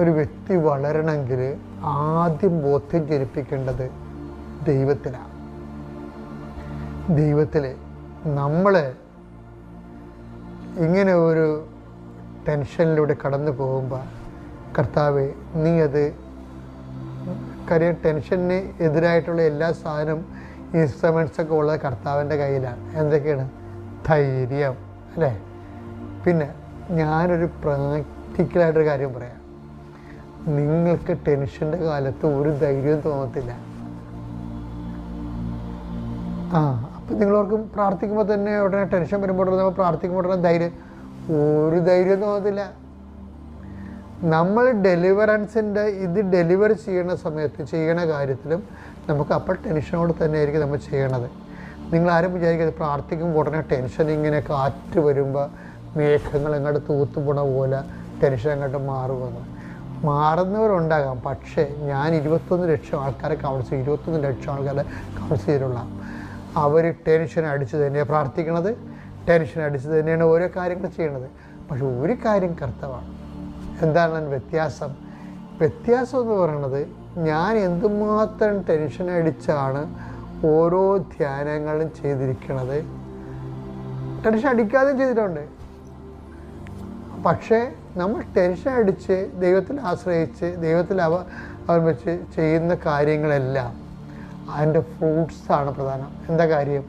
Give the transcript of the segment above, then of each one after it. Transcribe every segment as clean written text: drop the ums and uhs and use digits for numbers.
ഒരു വ്യക്തി വളരണമെങ്കിൽ ആദ്യം ബോധ്യം ജനിപ്പിക്കേണ്ടത് ദൈവത്തിലാണ്. ദൈവത്തിൽ നമ്മൾ ഇങ്ങനെ ഒരു ടെൻഷനിലൂടെ കടന്നു പോകുമ്പോൾ കർത്താവേ നീ അത് കാര്യം ടെൻഷന് എതിരായിട്ടുള്ള എല്ലാ സാധനം ഇൻസ്ട്രുമെൻറ്റ്സൊക്കെ ഉള്ളത് കർത്താവിൻ്റെ കയ്യിലാണ്. എന്തൊക്കെയാണ്? ധൈര്യം, അല്ലേ? പിന്നെ ഞാനൊരു പ്രാക്ടിക്കലായിട്ടൊരു കാര്യം പറയാം. നിങ്ങൾക്ക് ടെൻഷൻ്റെ കാലത്ത് ഒരു ധൈര്യവും തോന്നത്തില്ല. അപ്പം നിങ്ങളോർക്കും പ്രാർത്ഥിക്കുമ്പോൾ തന്നെ ഉടനെ ടെൻഷൻ വരുമ്പോൾ നമ്മൾ പ്രാർത്ഥിക്കുമ്പോൾ ഉടനെ ഒരു ധൈര്യം തോന്നത്തില്ല. നമ്മൾ ഡെലിവറൻസിൻ്റെ ഡെലിവർ ചെയ്യണ സമയത്ത് ചെയ്യണ കാര്യത്തിലും നമുക്ക് അപ്പോൾ ടെൻഷനോട് തന്നെ ആയിരിക്കും നമ്മൾ ചെയ്യണത്. നിങ്ങളാരും വിചാരിക്കുന്നത് പ്രാർത്ഥിക്കുമ്പോൾ ഉടനെ ടെൻഷൻ ഇങ്ങനെ കാറ്റ് വരുമ്പോൾ മേഘങ്ങൾ അങ്ങോട്ട് തൂത്തുപോണ പോലെ ടെൻഷൻ അങ്ങോട്ട് മാറുമെന്ന്. മാറുന്നവരുണ്ടാകാം. പക്ഷേ ഞാൻ 21 ലക്ഷം ആൾക്കാരെ കൗൺസിൽ 21 ലക്ഷം ആൾക്കാരെ കൗൺസിൽ ചെയ്തിട്ടുള്ള അവർ ടെൻഷൻ അടിച്ച് തന്നെയാണ് പ്രാർത്ഥിക്കണത്, ടെൻഷൻ അടിച്ച് തന്നെയാണ് ഓരോ കാര്യങ്ങൾ ചെയ്യണത്. പക്ഷെ ഒരു കാര്യം കർത്തവാണ്. എന്താണ് വ്യത്യാസം? വ്യത്യാസം എന്ന് പറയുന്നത് ഞാൻ എന്തുമാത്രം ടെൻഷൻ അടിച്ചാണ് ഓരോ ധ്യാനങ്ങളും ചെയ്തിരിക്കണത്. ടെൻഷൻ അടിക്കാതെയും ചെയ്തിട്ടുണ്ട്. പക്ഷേ നമ്മൾ ടെൻഷൻ അടിച്ച് ദൈവത്തിൽ ആശ്രയിച്ച് ദൈവത്തിൽ അവലംബിച്ച് ചെയ്യുന്ന കാര്യങ്ങളെല്ലാം അതിൻ്റെ ഫ്രൂട്ട്സാണ് പ്രധാനം. എന്താ കാര്യം?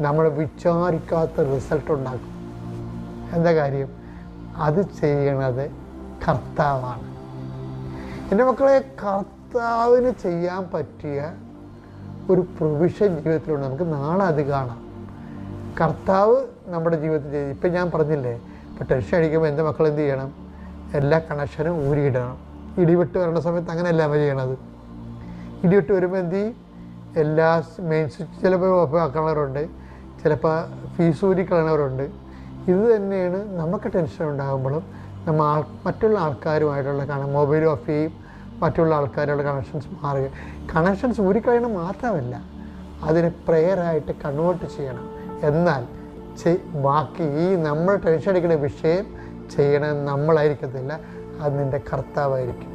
നമ്മൾ വിചാരിക്കാത്ത റിസൾട്ട് ഉണ്ടാക്കും. എന്താ കാര്യം? അത് ചെയ്യണത് കർത്താവാണ്. എൻ്റെ മക്കളെ, കർത്താവിന് ചെയ്യാൻ പറ്റിയ ഒരു പ്രൊവിഷൻ ജീവിതത്തിലുണ്ട്. നമുക്ക് നാളെ അത് കാണാം. കർത്താവ് നമ്മുടെ ജീവിതത്തിൽ ചെയ്തു. ഇപ്പം ഞാൻ പറഞ്ഞില്ലേ, ഇപ്പോൾ ടെൻഷൻ അടിക്കുമ്പോൾ എൻ്റെ മക്കൾ എന്ത് ചെയ്യണം? എല്ലാ കണക്ഷനും ഊരിയിടണം. ഇടിവിട്ട് വരേണ്ട സമയത്ത് അങ്ങനെയല്ല നമ്മൾ ചെയ്യണത്. ഇടിവിട്ട് വരുമ്പോൾ എന്ത് ചെയ്യും? എല്ലാ മെയിൻ സ്വിച്ച് ചിലപ്പോൾ ഓഫ് ആക്കണവരുണ്ട്, ചിലപ്പോൾ ഫീസ് ഊരി കളയണവരുണ്ട്. ഇത് തന്നെയാണ് നമുക്ക് ടെൻഷൻ ഉണ്ടാകുമ്പോഴും നമ്മൾ മറ്റുള്ള ആൾക്കാരുമായിട്ടുള്ള മൊബൈൽ ഓഫ് ചെയ്യും, മറ്റുള്ള ആൾക്കാരുള്ള കണക്ഷൻസ് മാറുക. കണക്ഷൻസ് ഊരിക്കളയണം മാത്രമല്ല, അതിനെ പ്രെയറായിട്ട് കൺവേർട്ട് ചെയ്യണം. എന്നാൽ ബാക്കി നമ്മൾ ടെൻഷൻ അടിക്കുന്ന വിഷയം ചെയ്യണത് നമ്മളായിരിക്കത്തില്ല, അത് നിൻ്റെ കർത്താവായിരിക്കും.